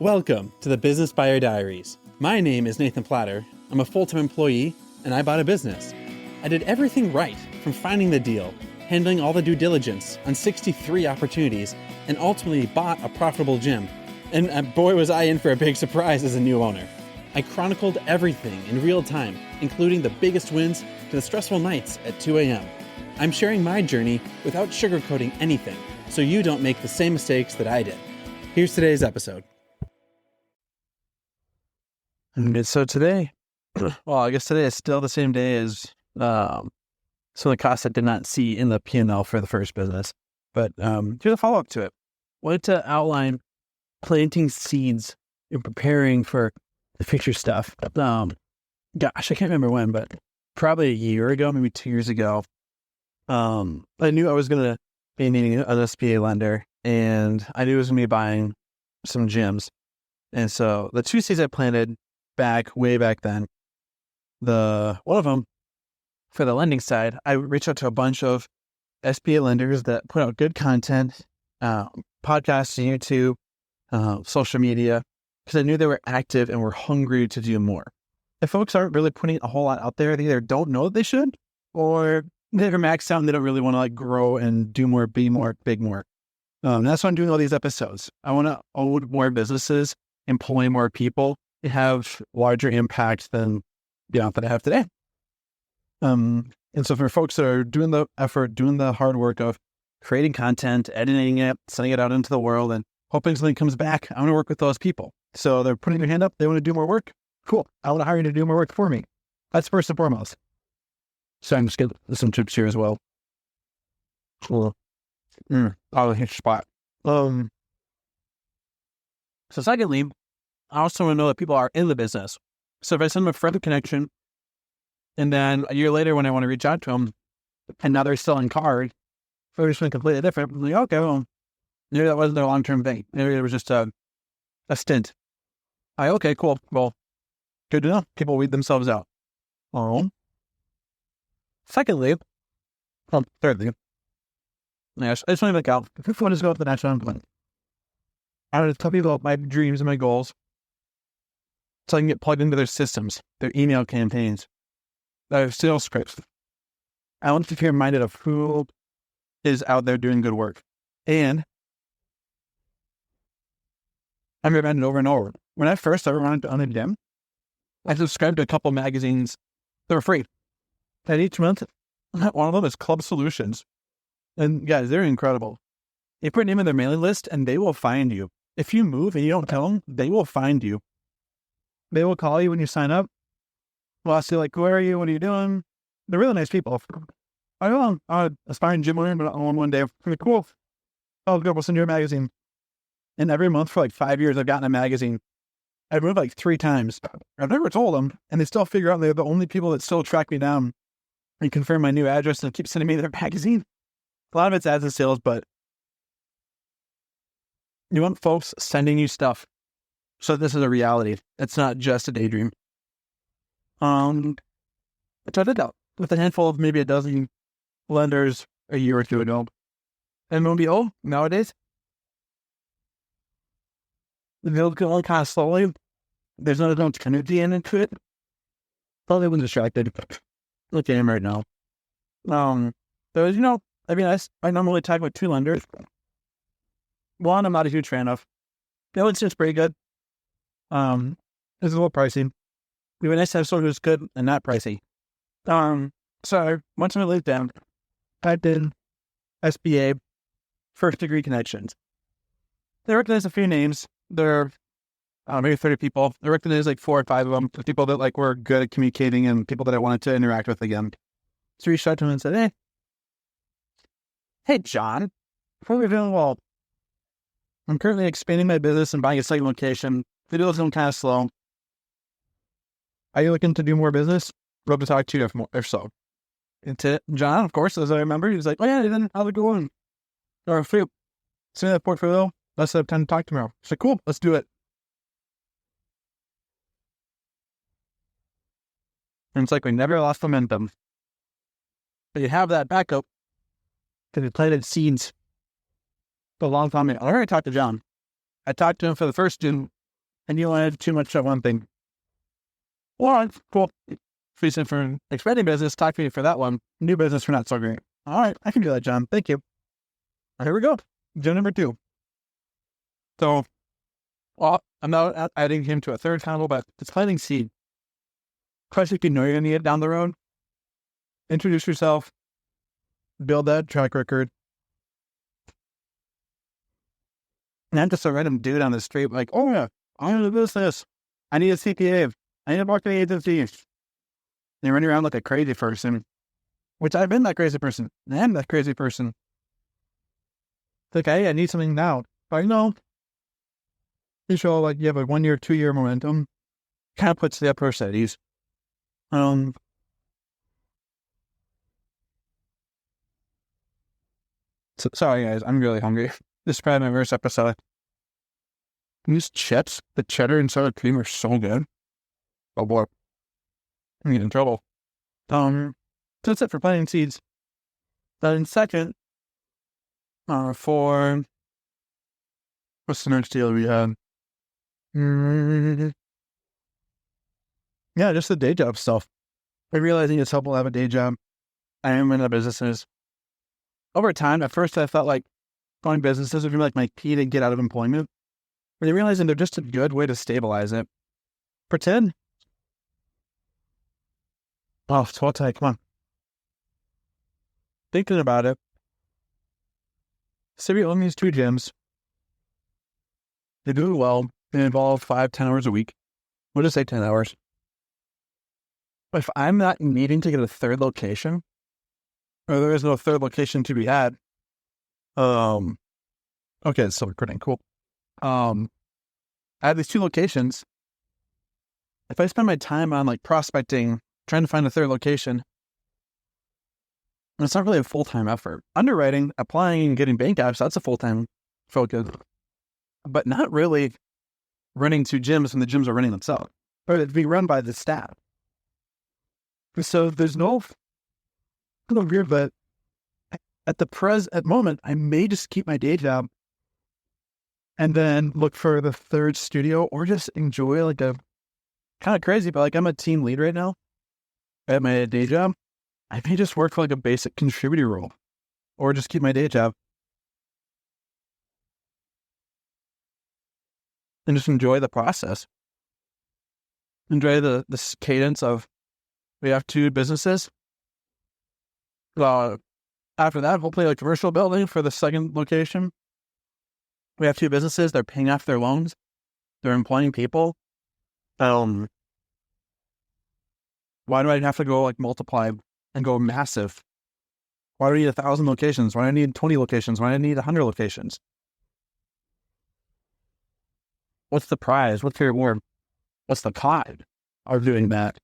Welcome to the Business Buyer Diaries. My name is Nathan Platter. I'm a full-time employee, and I bought a business. I did everything right, from finding the deal, handling all the due diligence on 63 opportunities, and ultimately bought a profitable gym. And boy, was I in for a big surprise as a new owner. I chronicled everything in real time, including the biggest wins to the stressful nights at 2 a.m. I'm sharing my journey without sugarcoating anything, so you don't make the same mistakes that I did. Here's today's episode. So today, I guess today is still the same day as some of the costs I did not see in the P&L for the first business. But here's a follow-up to it. Wanted to outline planting seeds and preparing for the future stuff. Gosh, I can't remember when, but probably a year ago, maybe 2 years ago, I knew I was going to be needing an SBA lender, and I knew I was going to be buying some gyms. And so the two seeds I planted way back then, one of them for the lending side, I reached out to a bunch of SBA lenders that put out good content, podcasts, YouTube, social media, because I knew they were active and were hungry to do more. If folks aren't really putting a whole lot out there, they either don't know that they should, or they're maxed out and they don't really want to grow and do more, be more, big more. That's why I'm doing all these episodes. I want to own more businesses, employ more people, have larger impact than that I have today. And so for folks that are doing the effort, doing the hard work of creating content, editing it, sending it out into the world, and hoping something comes back, I want to work with those people. So they're putting their hand up. They want to do more work. Cool. I want to hire you to do more work for me. That's first and foremost. So I'm just getting some tips here as well. Cool. I'll hit spot. So secondly, I also want to know that people are in the business. So if I send them a friend connection, and then a year later when I want to reach out to them, and now they're still in card, for something completely different, I'm like, okay, well, maybe that wasn't their long-term thing. Maybe it was just a stint. Okay, cool. Well, good to know. People weed themselves out. Thirdly, I just want to look out. If you want to go up the next one, I want to tell people about my dreams and my goals, so I can get plugged into their systems, their email campaigns, their sales scripts. I want to be reminded of who is out there doing good work. And I'm reminded over and over. When I first started running on a gym, I subscribed to a couple magazines that were free. And each month, one of them is Club Solutions. And guys, they're incredible. You put your name in their mailing list and they will find you. If you move and you don't tell them, they will find you. They will call you when you sign up. Well, I'll say, like, who are you? What are you doing? They're really nice people. I'm an aspiring gym owner, but on one day, I'm like, cool. Oh, good. We'll send you a magazine. And every month for like 5 years, I've gotten a magazine. I've moved like 3 times. I've never told them, and they still figure out they're the only people that still track me down and confirm my new address and keep sending me their magazine. A lot of it's ads and sales, but you want folks sending you stuff. So this is a reality. It's not just a daydream. Which I did that with a handful of maybe a dozen lenders a year or two ago. And nowadays, the build going kind of slowly. There's not enough energy into it. Probably was distracted. Look at him right now. I normally talk with 2 lenders. One, I'm not a huge fan of. It's just pretty good. It's a little pricey. It would be nice to have someone who's good and not pricey. So once I lived down, I did SBA first degree connections. They recognize a few names. There are maybe 30 people. They recognize like 4 or 5 of them, the people that like were good at communicating and people that I wanted to interact with again. So I reached out to them and said, hey, John, before we're doing well, I'm currently expanding my business and buying a second location. The deal is going kind of slow. Are you looking to do more business? Love to talk to you if so. And to John, of course, as I remember, he was like, oh yeah, then how's it going? Or if you send me that portfolio, let's have time to talk tomorrow. I said, cool, let's do it. And it's like we never lost momentum. But you have that backup because we planted seeds for a long time. I already talked to John. I talked to him for the first student and you wanted too much of one thing. Well, cool. Reason for expanding business, talk to me for that one. New business, we're not so great. All right, I can do that, John. Thank you. Here we go. Gym number 2. So, I'm now adding him to a third combo, but it's planting seed. Question you know you're going to need it down the road. Introduce yourself. Build that track record. Not just a random dude on the street like, oh yeah, I'm in a business. I need a CPA. I need a marketing agency. And you're running around like a crazy person, which I've been that crazy person. I am that crazy person. It's like, hey, I need something now. But no. You show like you have a 1 year, 2 year momentum. Kind of puts the approach at ease. So, sorry guys, I'm really hungry. This is probably my first episode. These chips, the cheddar and sour cream are so good. Oh boy, I'm getting in trouble. So that's it for planting seeds. Then second, for what's the next deal we had? Yeah, just the day job stuff. I'm realizing it's helpful to have a day job. I am in the businesses. Over time, at first I felt like going businesses would be like my key to get out of employment. But I'm realizing they're just a good way to stabilize it. Pretend. Oh, it's what come on. Thinking about it. Say we own these 2 gyms. They do it well. They involve 5-10 hours a week. We'll just say 10 hours. But if I'm not needing to get a third location, or there is no third location to be had, okay, it's still recording. Cool. I have these 2 locations. If I spend my time on like prospecting, trying to find a third location, it's not really a full-time effort. Underwriting, applying, and getting bank apps, that's a full-time focus. But not really running 2 gyms when the gyms are running themselves. Or it'd be run by the staff. So there's no weird, but at the moment, I may just keep my day job and then look for the third studio, or just enjoy like a kind of crazy, but like I'm a team lead right now at my day job. I may just work for like a basic contributor role, or just keep my day job and just enjoy the process. Enjoy the cadence of, we have 2 businesses. After that, hopefully a commercial building for the second location. We have 2 businesses. They're paying off their loans. They're employing people. Why do I have to go like multiply and go massive? Why do I need 1,000 locations? Why do I need 20 locations? Why do I need 100 locations? What's the prize? What's the reward? What's the cost of doing that?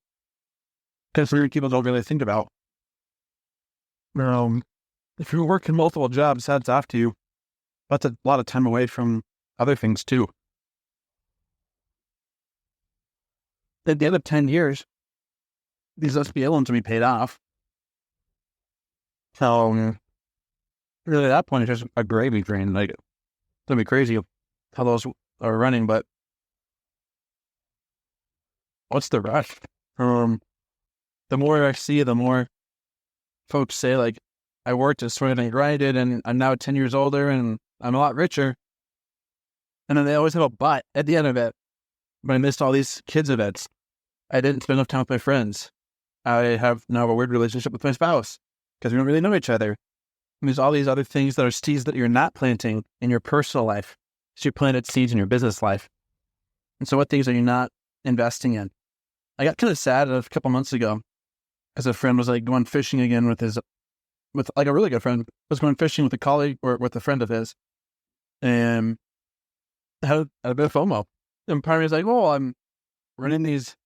Because people don't really think about. If you're working multiple jobs, that's off to you. That's a lot of time away from other things too. At the end of 10 years, these SBA loans will be paid off. So really at that point, it's just a gravy train. Like, it's going to be crazy how those are running, but what's the rush? The more I see, the more folks say, like, I worked as sort of and grinded, and I'm now 10 years older, and I'm a lot richer. And then they always have a but at the end of it. But I missed all these kids' events. I didn't spend enough time with my friends. I have now a weird relationship with my spouse because we don't really know each other. And there's all these other things that are seeds that you're not planting in your personal life. So you planted seeds in your business life. And so what things are you not investing in? I got kind of sad a couple months ago because a friend was like going fishing again with like a really good friend, was going fishing with a colleague or with a friend of his, and had a bit of FOMO. And part of me was like, oh, I'm running these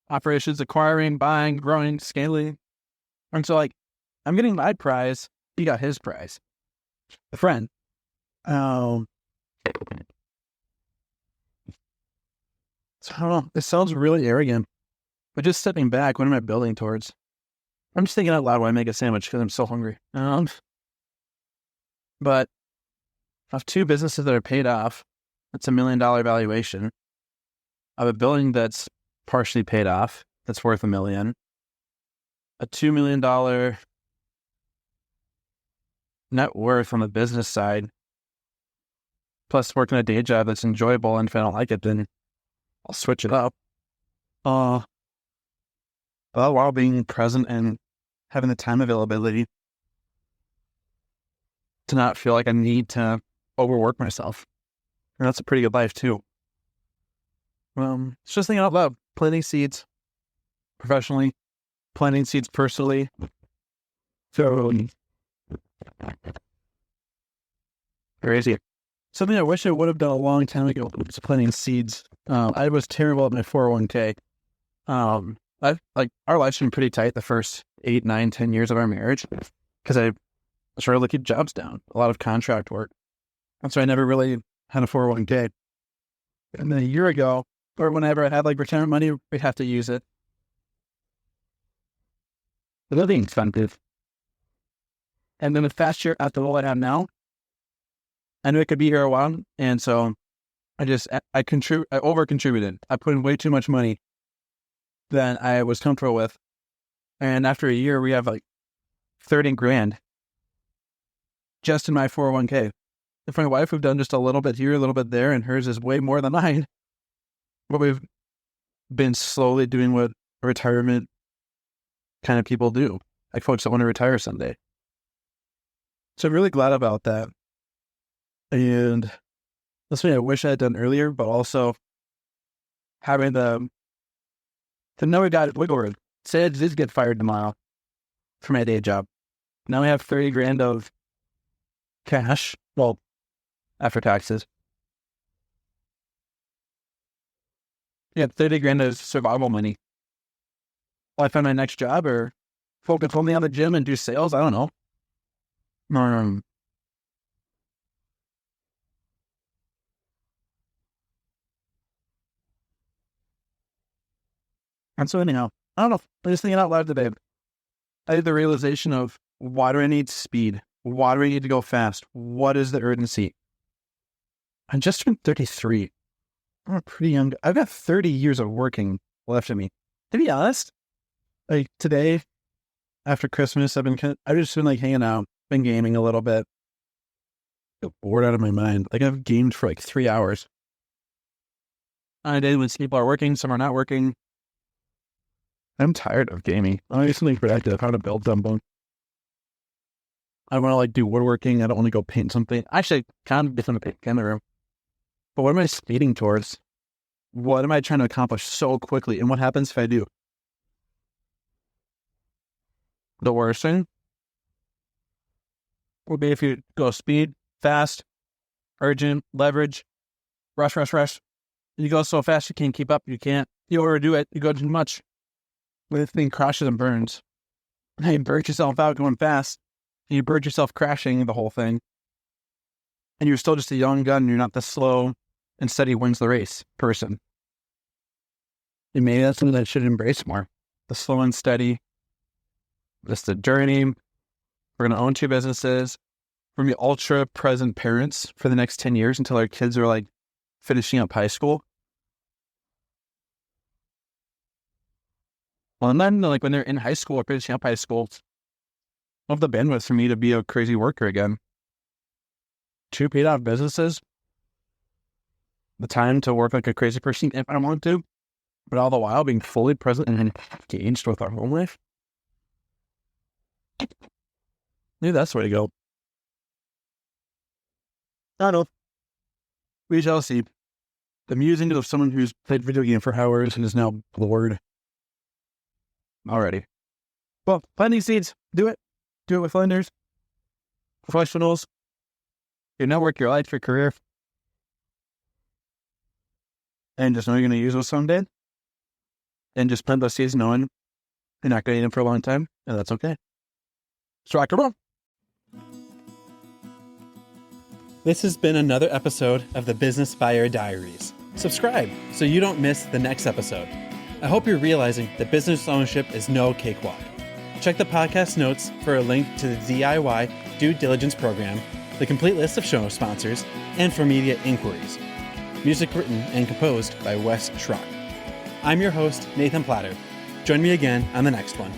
operations, acquiring, buying, growing, scaling. And so like, I'm getting my prize. He got his prize. The friend. So I don't know. It sounds really arrogant, but just stepping back, what am I building towards? I'm just thinking out loud when I make a sandwich because I'm so hungry. But I have 2 businesses that are paid off. That's $1 million valuation. I have a building that's partially paid off, that's worth $1 million. A $2 million net worth on the business side, plus working a day job that's enjoyable, and if I don't like it, then I'll switch it up. While being present and having the time availability to not feel like I need to overwork myself. And that's a pretty good life too. It's just thinking out loud, planting seeds professionally, planting seeds personally. So crazy. Something I wish I would have done a long time ago was planting seeds. I was terrible at my 401k. Our life's been pretty tight the first 8, 9, 10 years of our marriage because I started to keep jobs down, a lot of contract work. And so I never really had a 401k. And then a year ago, or whenever I had like retirement money, we'd have to use it. The living expensive. And then the fast year after what I have now, I knew it could be here a while. And so I over contributed. I put in way too much money than I was comfortable with. And after a year, we have like 30 grand just in my 401k. If my wife, we've done just a little bit here, a little bit there, and hers is way more than mine. But we've been slowly doing what retirement kind of people do, like folks that want to retire someday. So I'm really glad about that. And that's something I wish I had done earlier, but also having to know we got wiggle room. Say I did get fired tomorrow for my day job. Now we have 30 grand of cash, well, after taxes. Yeah, 30 grand of survival money. Will I find my next job or focus only on the gym and do sales? I don't know. And so anyhow, I don't know. I'm just thinking out loud today. I had the realization of, why do I need speed? Why do I need to go fast? What is the urgency? I just turned 33. I'm pretty young. I've got 30 years of working left in me. To be honest, like today, after Christmas, I've just been like hanging out, been gaming a little bit. I feel bored out of my mind. Like I've gamed for like 3 hours. On a day when people are working, some are not working. I'm tired of gaming. I need something productive. How to build something. I want to like do woodworking. I don't want to go paint something. Actually, kind of different to paint in the room. But what am I speeding towards? What am I trying to accomplish so quickly? And what happens if I do? The worst thing would be if you go speed, fast, urgent, leverage, rush. You go so fast you can't keep up. You overdo it. You go too much. The thing crashes and burns. Now you burn yourself out going fast. And you burn yourself crashing the whole thing. And you're still just a young gun. You're not the slow and steady wins the race person. And maybe that's something that I should embrace more. The slow and steady. Just the journey. We're going to own 2 businesses. We're going to be ultra present parents for the next 10 years until our kids are like finishing up high school. Well, and then like when they're in high school or finishing up high school, I have the bandwidth for me to be a crazy worker again. 2 paid off businesses. The time to work like a crazy person if I want to, but all the while being fully present and engaged with our home life. Maybe that's the way to go. I don't know. We shall see. The musings of someone who's played video game for hours and is now bored already. Well, planting seeds. Do it. Do it with lenders, professionals, your network, your life, your career. And just know you're going to use those someday. And just plant those seeds knowing you're not going to eat them for a long time. And that's okay. So rock and roll. This has been another episode of the Business Buyer Diaries. Subscribe so you don't miss the next episode. I hope you're realizing that business ownership is no cakewalk. Check the podcast notes for a link to the DIY due diligence program, the complete list of show sponsors, and for media inquiries. Music written and composed by Wes Schrock. I'm your host, Nathan Platter. Join me again on the next one.